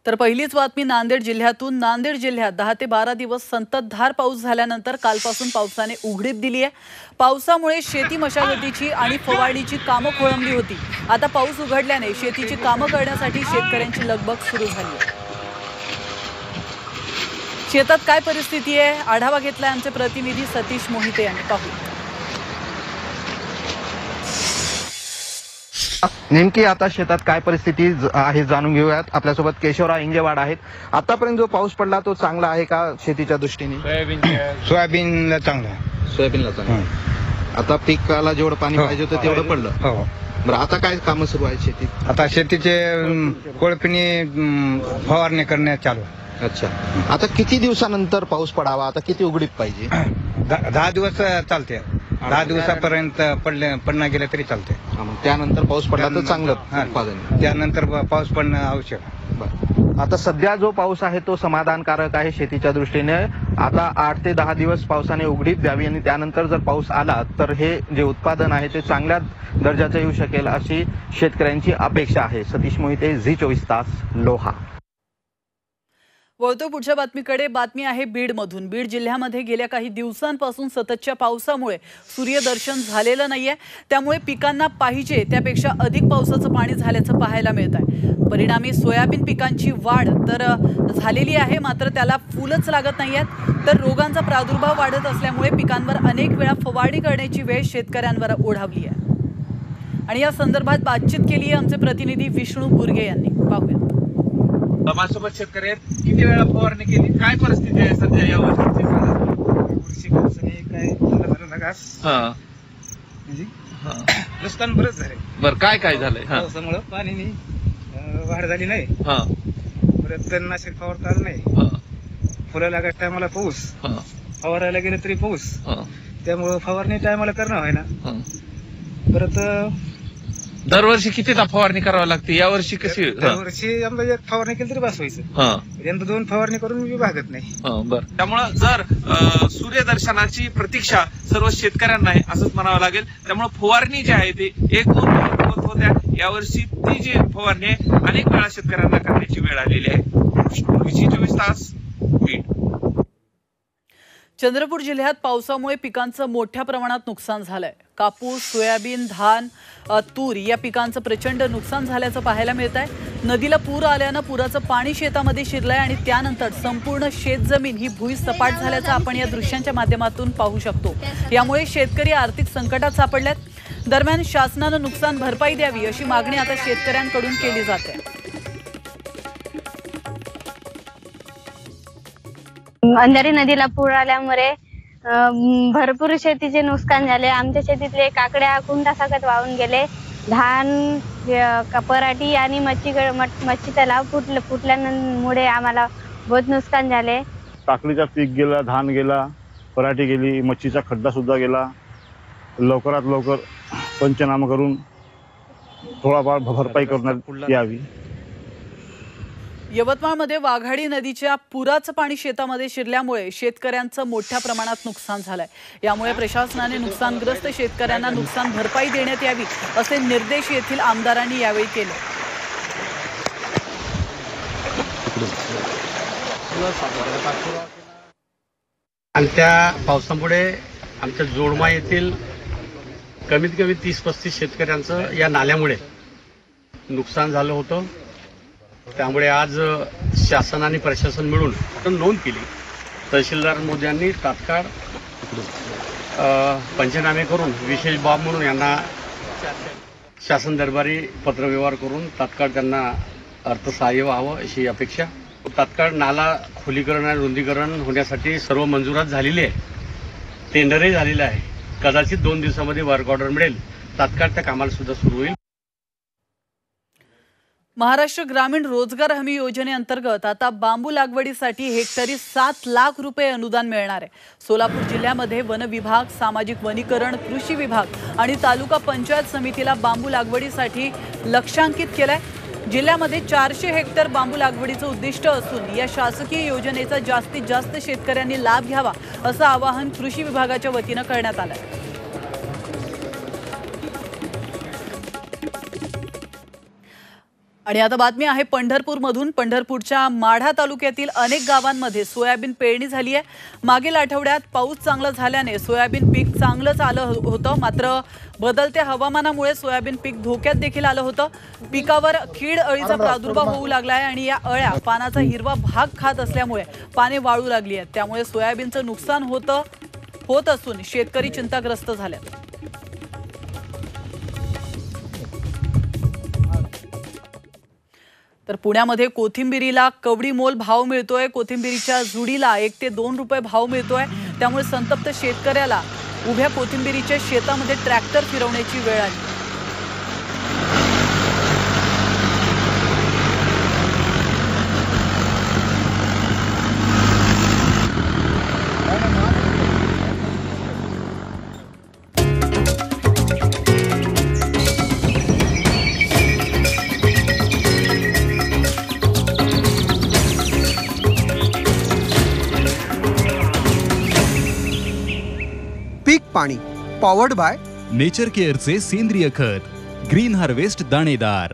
तर पहिलीच बातमी नांदेड जिल्ह्यातून। नांदेड जिल्ह्यात 10 ते 12 दिवस संततधार पाऊस झाल्यानंतर कालपासून पावसाने उघडीप दिली आहे। पावसामुळे शेती मशागतीची आणि फवारणीची कामं खोळंबली होती। आता पाऊस उघडल्याने शेतीची कामं करण्यासाठी शेतकऱ्यांची लगबग सुरू झाली आहे। शेतात काय परिस्थिती आहे, आढावा घेतलाय आमचे प्रतिनिधी सतीश मोहिते यांनी। पाहूया नेमकी आता शेतात काय परिस्थिती आहे जाणून घेऊयात। आपल्यासोबत केशवराव इंगेवाड आहेत। आतापर्यंत जो पाऊस पडला तो चांगला आहे का शेतीच्या दृष्टीने? सोयाबीनला चांगला आहे। सोयाबीनला चांगला। आता पिकाला जेवढं पाणी पाहिजे होतं तेवढं पडलं। हो। बरं, आता काय कामं सुरू आहेत शेतीत? आता शेतीचे कोळपणी फवारणी करण्यात चालू आहे। अच्छा, आता किती दिवसानंतर पाऊस पडावा? आता किती उघडीप पाहिजे? 10 दिवस चालते। 10 दिवसापर्यंत पडणं गेलं तरी चालते। त्यानंतर पाऊस पडला तर चांगलं उत्पादन। त्यानंतर पाऊस पडणं आवश्यक आहे। आता सध्या जो पाऊस आहे तो समाधानकारक आहे शेतीच्या दृष्टीने। आता 8 ते 10 दिवस पावसाने उघडीप द्यावी आणि त्यानंतर जर पाऊस आला तर हे जे उत्पादन आहे ते चांगल्या दर्जाचे येऊ शकेल अशी शेतकऱ्यांची अपेक्षा आहे। सतीश मोहिते, झी24 तास, लोहा। वळतो पुढच्या बातमीकडे। बातमी आहे बीडमधून। बीड जिल्ह्यामध्ये गेल्या काही दिवसांपासून सततच्या पावसामुळे सूर्यदर्शन झालेलं नाहीये। त्यामुळे पिकांना पाहिजे त्यापेक्षा अधिक पावसाचं पाणी झाल्याचं पाहायला मिळत आहे। परिणामी सोयाबीन पिकांची वाढ तर झालेली आहे, मात्र त्याला फुलच लागत नाहीयेत। तर रोगांचा प्रादुर्भाव वाढत असल्यामुळे पिकांवर अनेक वेळा फवारणी करण्याची वेळ शेतकऱ्यांवर ओढावली आहे। आणि या संदर्भात बातचीत केली आहे आमचे प्रतिनिधी विष्णू बुर्गे यांनी। पाहूया। माझ्यासोबत शेतकरी आहेत। किती वेळा फवारणी केली, काय परिस्थिती आहे सध्या या वर्षी? काय म्हणजे नुकसान बरंच झाले। बरं, काय काय झालंय? पावसामुळे पाणी वाढ झाली नाही, परत तणनाशक फवारता आलं नाही, फुलं लागत टायमाला पाऊस, फवारायला गेलं तरी पाऊस, त्यामुळं फवारणी टायमाला करणं व्हाय ना। परत दरवर्षी किती फवारणी करावी लागते, या वर्षी कशी? दरवर्षी एक फवारणी केली तरी बस व्हायचं, यंदा 2 फवारणी करून मी भागत नाही। बरं, त्यामुळं जर सूर्यदर्शनाची प्रतीक्षा सर्व शेतकऱ्यांना आहे असंच म्हणावं लागेल। त्यामुळे फवारणी जी आहे ती 1-2 होत होत्या, यावर्षी ती जी फवारणी आहे अनेक वेळा शेतकऱ्यांना करण्याची वेळ आलेली आहे। 24 तास बीड। चंद्रपूर जिल्ह्यात पावसामुळे पिकांचं मोठ्या प्रमाणात नुकसान झालंय। कापूस, सोयाबीन, धान, तूर या पिकांचं प्रचंड नुकसान झाल्याचं पाहायला मिळत आहे। नदीला पूर आल्यानं पुराचं पाणी शेतामध्ये शिरलंय आणि त्यानंतर संपूर्ण शेतजमीन ही भुईसपाट झाल्याचं आपण या दृश्यांच्या माध्यमातून पाहू शकतो। यामुळे शेतकरी आर्थिक संकटात सापडलेत। दरम्यान शासनानं नुकसान भरपाई द्यावी अशी मागणी आता शेतकऱ्यांकडून केली जाते। अंधारी नदीला पूर आल्यामुळे भरपूर शेतीचे नुकसान झाले। आमच्या शेतीतले काकड्या कुंडासकट वाहून गेले। धान, पराठी आणि मच्छी तलाव फुटल्यामुळे आम्हाला बहुत नुकसान झाले। काकडीचा पीक गेला, धान गेला, पराठी गेली, मच्छीचा खड्डा सुद्धा गेला। लवकरात लवकर पंचनामा करून थोडाफार भरपाई करण्यात यावी। यवतमाळमध्ये वाघाडी नदीच्या पुराचं पाणी शेतामध्ये शिरल्यामुळे शेतकऱ्यांचं मोठ्या प्रमाणात नुकसान झालंय। यामुळे प्रशासनाने नुकसानग्रस्त शेतकऱ्यांना नुकसान भरपाई देण्यात यावी असे निर्देश येथील आमदारांनी यावेळी केले। आणि त्या पावसामुळे आमच्या जोडमा येथील कमीत कमी 30-35 शेतकऱ्यांचं या नाल्यामुळे नुकसान झालं होतं। त्यामुळे आज शासन आणि प्रशासन मिळून नोंद केली। तहसीलदार मोद्यांनी तात्काळ पंचनामे करून विशेष बाब म्हणून यांना शासन दरबारी पत्रव्यवहार करून तात्काळ त्यांना अर्थसहाय्य व्हावं अशी अपेक्षा। तात्काळ नाला खोलीकरण आणि रुंदीकरण होण्यासाठी सर्व मंजुरात झालेली आहे, टेंडरही झालेलं आहे। कदाचित 2 दिवसामध्ये वर्क ऑर्डर मिळेल, तात्काळ त्या कामाला सुद्धा सुरू होईल। महाराष्ट्र ग्रामीण रोजगार हमी योजनेअंतर्गत आता बांबू लागवडीसाठी हेक्टरी 7 लाख रुपये अनुदान मिळणार आहे। सोलापूर जिल्ह्यामध्ये वन विभाग, सामाजिक वनीकरण, कृषी विभाग आणि तालुका पंचायत समितीला बांबू लागवडीसाठी लक्ष्यांकित केलंय। जिल्ह्यामध्ये 400 हेक्टर बांबू लागवडीचं उद्दिष्ट असून या शासकीय योजनेचा जास्तीत जास्त शेतकऱ्यांनी लाभ घ्यावा असं आवाहन कृषी विभागाच्या वतीनं करण्यात आलंय। आणि आता बातमी आहे पंढरपूरमधून। पंढरपूरच्या माढा तालुक्यातील अनेक गावांमध्ये सोयाबीन पेरणी झाली आहे। मागील आठवड्यात पाऊस चांगला झाल्याने सोयाबीन पीक चांगलंच आलं होतं, मात्र बदलत्या हवामानामुळे सोयाबीन पीक धोक्यात देखील आलं होतं। पिकावर कीड अळीचा प्रादुर्भाव होऊ लागला आहे आणि या अळ्या पानाचा हिरवा भाग खात असल्यामुळे पाने वाळू लागली आहेत। त्यामुळे सोयाबीनचं नुकसान होत असून शेतकरी चिंताग्रस्त झालेत। तर पुण्यामध्ये कोथिंबिरीला कवडी मोल भाव मिळतोय। कोथिंबिरीच्या जुडीला 1 ते 2 रुपये भाव मिळतोय। त्यामुळे संतप्त शेतकऱ्याला उभ्या कोथिंबिरीच्या शेतामध्ये ट्रॅक्टर फिरवण्याची वेळ आली। पीक पाणी पॉवर्ड बाय नेचर केअरचे सेंद्रिय खत ग्रीन हार्वेस्ट दाणेदार।